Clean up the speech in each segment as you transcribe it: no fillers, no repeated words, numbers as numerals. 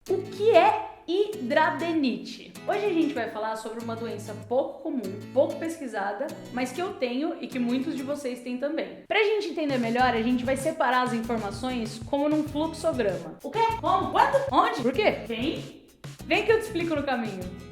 O que é hidradenite? Hoje a gente vai falar sobre uma doença pouco comum, pouco pesquisada, mas que eu tenho e que muitos de vocês têm também. Pra gente entender melhor, a gente vai separar as informações como num fluxograma. O quê? Como? Quando? Onde? Por quê? Quem? Vem que eu te explico no caminho.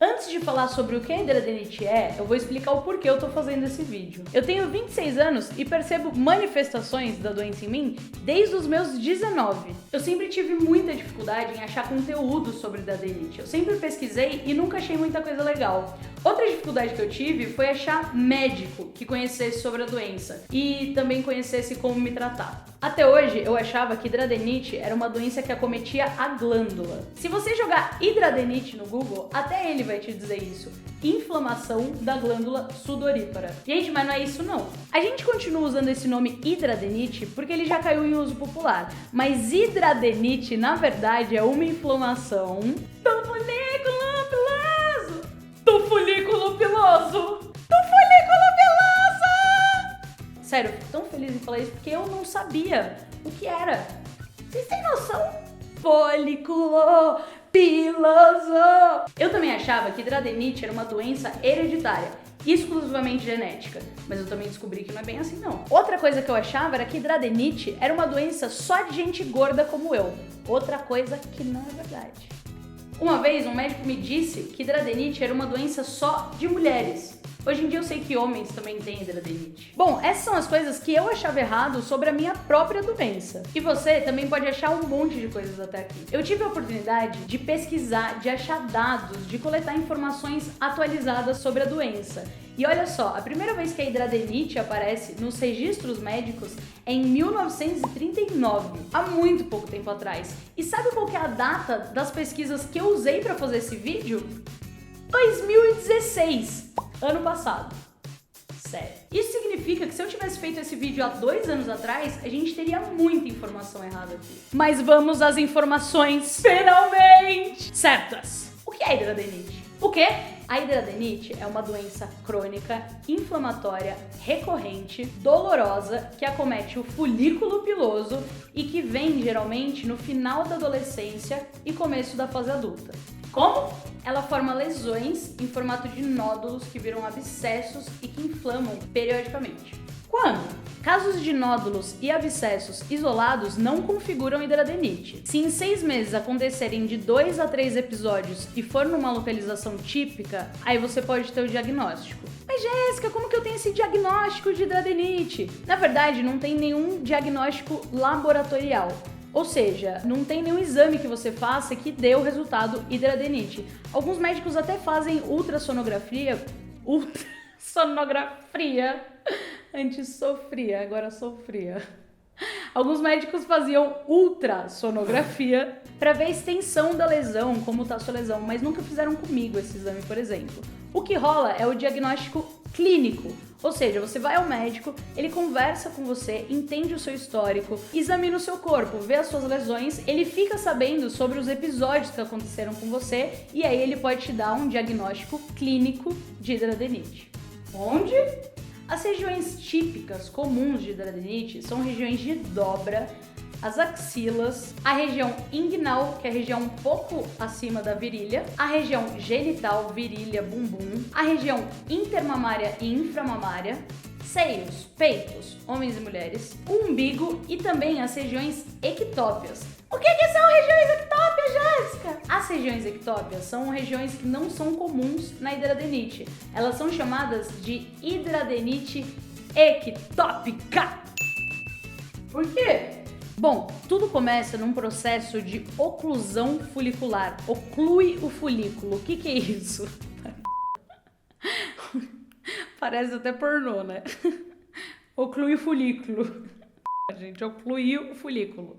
Antes de falar sobre o que a hidradenite é, eu vou explicar o porquê eu tô fazendo esse vídeo. Eu tenho 26 anos e percebo manifestações da doença em mim desde os meus 19. Eu sempre tive muita dificuldade em achar conteúdo sobre hidradenite. Eu sempre pesquisei e nunca achei muita coisa legal. Outra dificuldade que eu tive foi achar médico que conhecesse sobre a doença e também conhecesse como me tratar. Até hoje eu achava que hidradenite era uma doença que acometia a glândula. Se você jogar hidradenite no Google, até ele vai te dizer isso. Inflamação da glândula sudorípara. Gente, mas não é isso não. A gente continua usando esse nome hidradenite porque ele já caiu em uso popular. Mas hidradenite, na verdade, é uma inflamação do folículo piloso. Do folículo piloso. Do folículo piloso! Sério, eu fico tão feliz em falar isso porque eu não sabia o que era. Vocês têm noção? Folículo piloso! Eu também achava que hidradenite era uma doença hereditária, exclusivamente genética, mas eu também descobri que não é bem assim não. Outra coisa que eu achava era que hidradenite era uma doença só de gente gorda como eu. Outra coisa que não é verdade. Uma vez um médico me disse que hidradenite era uma doença só de mulheres. Hoje em dia eu sei que homens também têm hidradenite. Bom, essas são as coisas que eu achava errado sobre a minha própria doença. E você também pode achar um monte de coisas até aqui. Eu tive a oportunidade de pesquisar, de achar dados, de coletar informações atualizadas sobre a doença. E olha só, a primeira vez que a hidradenite aparece nos registros médicos é em 1939, há muito pouco tempo atrás. E sabe qual que é a data das pesquisas que eu usei para fazer esse vídeo? 2016. Ano passado. Sério. Isso significa que se eu tivesse feito esse vídeo há 2 anos atrás, a gente teria muita informação errada aqui. Mas vamos às informações finalmente certas. O que é hidradenite? O quê? A hidradenite é uma doença crônica, inflamatória, recorrente, dolorosa, que acomete o folículo piloso e que vem geralmente no final da adolescência e começo da fase adulta. Como? Ela forma lesões em formato de nódulos que viram abscessos e que inflamam periodicamente. Quando? Casos de nódulos e abscessos isolados não configuram hidradenite. Se em 6 meses acontecerem de 2 a 3 episódios e for numa localização típica, aí você pode ter o diagnóstico. Mas Jéssica, como que eu tenho esse diagnóstico de hidradenite? Na verdade, não tem nenhum diagnóstico laboratorial. Ou seja, não tem nenhum exame que você faça que dê o resultado hidradenite. Alguns médicos até fazem ultrassonografia. Antes sofria, agora sofria. Alguns médicos faziam ultrassonografia para ver a extensão da lesão, como tá a sua lesão, mas nunca fizeram comigo esse exame, por exemplo. O que rola é o diagnóstico clínico, ou seja, você vai ao médico, ele conversa com você, entende o seu histórico, examina o seu corpo, vê as suas lesões, ele fica sabendo sobre os episódios que aconteceram com você e aí ele pode te dar um diagnóstico clínico de hidradenite. Onde? As regiões típicas comuns de hidradenite são regiões de dobra, as axilas, a região inguinal, que é a região um pouco acima da virilha, a região genital, virilha, bumbum, a região intermamária e inframamária, seios, peitos, homens e mulheres, o umbigo e também as regiões ectópias. O que são regiões ectópias, Jéssica? As regiões ectópias são regiões que não são comuns na hidradenite. Elas são chamadas de hidradenite ectópica. Por quê? Bom, tudo começa num processo de oclusão folicular. Oclui o folículo. O que é isso? Parece até pornô, né? Oclui o folículo. Gente, oclui o folículo.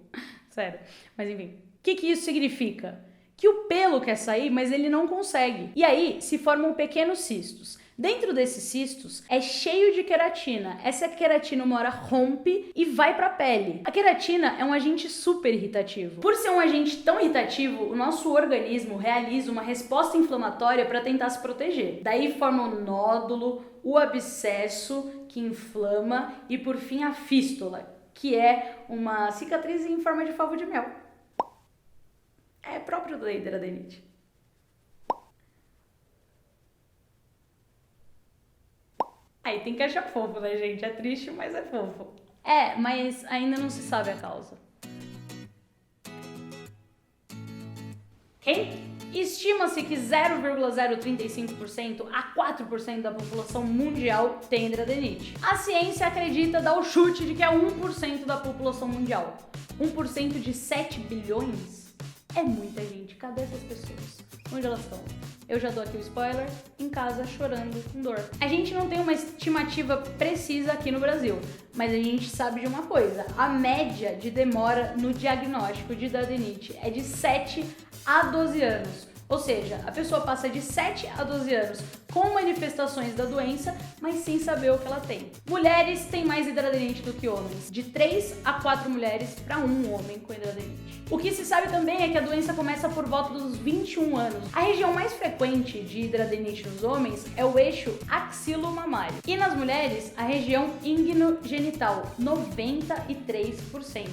Sério. Mas enfim. O que isso significa? Que o pelo quer sair, mas ele não consegue. E aí se formam pequenos cistos. Dentro desses cistos é cheio de queratina. Essa queratina uma hora rompe e vai para a pele. A queratina é um agente super irritativo. Por ser um agente tão irritativo, o nosso organismo realiza uma resposta inflamatória para tentar se proteger. Daí forma o nódulo, o abscesso que inflama e por fim a fístula, que é uma cicatriz em forma de favo de mel. É próprio da hidradeniite. Aí tem que achar fofo, né, gente? É triste, mas é fofo. É, mas ainda não se sabe a causa. Quem? Estima-se que 0,035% a 4% da população mundial tem hidradeniite. A ciência acredita dar o chute de que é 1% da população mundial. 1% de 7 bilhões? É muita gente. Cadê essas pessoas? Onde elas estão? Eu já dou aqui o spoiler, em casa chorando com dor. A gente não tem uma estimativa precisa aqui no Brasil, mas a gente sabe de uma coisa: a média de demora no diagnóstico de hidradeniite é de 7 a 12 anos. Ou seja, a pessoa passa de 7 a 12 anos com manifestações da doença, mas sem saber o que ela tem. Mulheres têm mais hidradeniite do que homens, de 3 a 4 mulheres para 1 homem com hidradeniite. O que se sabe também é que a doença começa por volta dos 21 anos. A região mais frequente de hidradeniite nos homens é o eixo axilomamário. E nas mulheres, a região inguinogenital, 93%.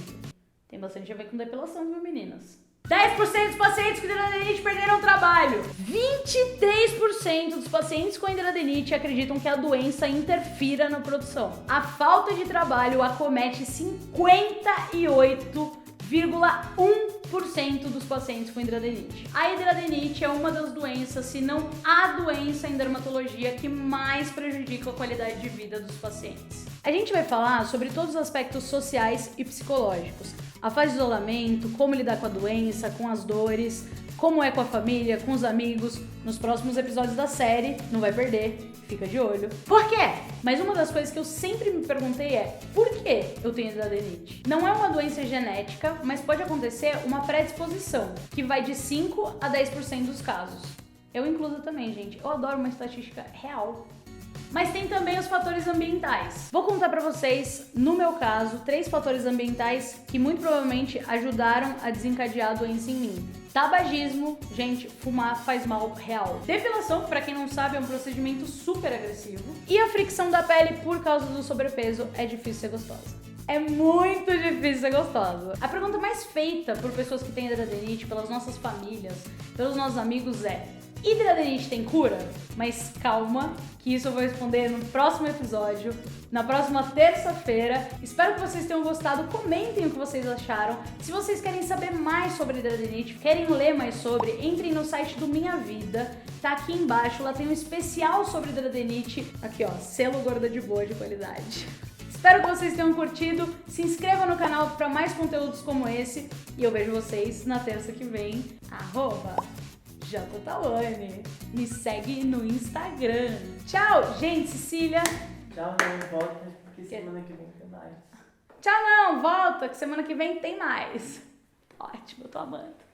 Tem bastante a ver com depilação, viu, meninas? 10% dos pacientes com hidradeniite perderam o trabalho. 23% dos pacientes com hidradeniite acreditam que a doença interfira na produção. A falta de trabalho acomete 58,1% dos pacientes com hidradeniite. A hidradeniite é uma das doenças, se não a doença em dermatologia que mais prejudica a qualidade de vida dos pacientes. A gente vai falar sobre todos os aspectos sociais e psicológicos. A fase de isolamento, como lidar com a doença, com as dores, como é com a família, com os amigos, nos próximos episódios da série, não vai perder, fica de olho. Por quê? Mas uma das coisas que eu sempre me perguntei é, por que eu tenho hidradeniite? Não é uma doença genética, mas pode acontecer uma predisposição, que vai de 5 a 10% dos casos. Eu incluso também, gente, eu adoro uma estatística real. Mas tem também os fatores ambientais. Vou contar pra vocês, no meu caso, 3 fatores ambientais que muito provavelmente ajudaram a desencadear a doença em mim. Tabagismo, gente, fumar faz mal real. Depilação, pra quem não sabe, é um procedimento super agressivo. E a fricção da pele por causa do sobrepeso é difícil ser gostosa. É muito difícil ser gostosa. A pergunta mais feita por pessoas que têm hidradeniite, pelas nossas famílias, pelos nossos amigos é: hidradeniite tem cura? Mas calma, que isso eu vou responder no próximo episódio, na próxima terça-feira. Espero que vocês tenham gostado, comentem o que vocês acharam. Se vocês querem saber mais sobre hidradeniite, querem ler mais sobre, entrem no site do Minha Vida, tá aqui embaixo, lá tem um especial sobre hidradeniite, aqui ó, selo gorda de boa de qualidade. Espero que vocês tenham curtido, se inscreva no canal para mais conteúdos como esse e eu vejo vocês na terça que vem, @JTawane. Me segue no Instagram. Tchau, gente, Cecília. Tchau, não, volta, porque semana que vem tem mais. Tchau, não, volta, que semana que vem tem mais. Ótimo, eu tô amando.